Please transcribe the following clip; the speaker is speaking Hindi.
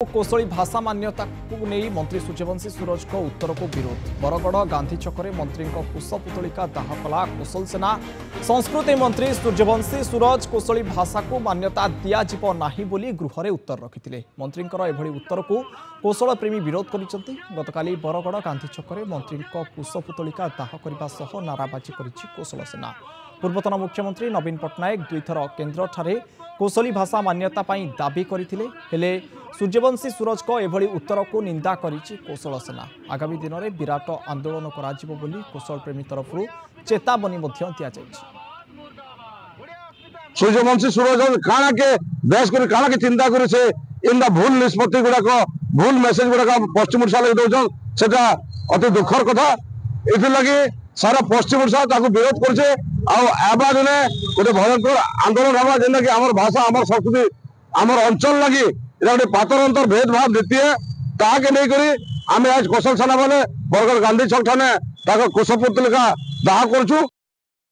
कोसली भाषा मान्यता को नहीं मंत्री सूर्यवंशी सूरज को उत्तर को विरोध बरगढ़ गांधी छकरे मंत्री कुशपुतलिका दाह कला कोसल सेना संस्कृति मंत्री सूर्यवंशी सूरज कोसली भाषा को मान्यता दिज्व नाही बोली गृह में उत्तर रखिते मंत्री उत्तर को कौशल प्रेमी विरोध करते गतकाली बरगढ़ गांधी छकरे मंत्री कुशपुतलिका दाह करने नाराबाजी कौशल सेना पूर्वतन मुख्यमंत्री नवीन पट्टनायक दुईथर केन्द्र ठारे कोसली भाषा मान्यता दाबी करथिले हेले सूर्यवंशी सूरज को एभली उत्तर को निंदा करिछि कौशल सेना आगामी दिन में विराट आंदोलन कराजिबो बोली कौशल प्रेमी तरफ चेतावनी मध्य दिया जायछि। सूर्यवंशी सूरज काना के बेस कर काना के चिंता करे से इनका भूल निष्पत्ति गुड़ाक भूल मेसेज गुड़ाक पश्चिम ओडिशा लगे दौन सेटा अति दुखर कथा एथि सारा पश्चिम ओडिशा ताको विरोध करछे आवाज ने गोटे भयंकर आंदोलन हवा जेना कि आमर भाषा आमर संस्कृति आमर अंचल लगी गोटे पातर अंतर भेदभाव नीति है ताके नहीं करी आम आज कौशल सेना वाले बरगढ़ गांधी छक ठाने कुशपुतलिका दाह करछु।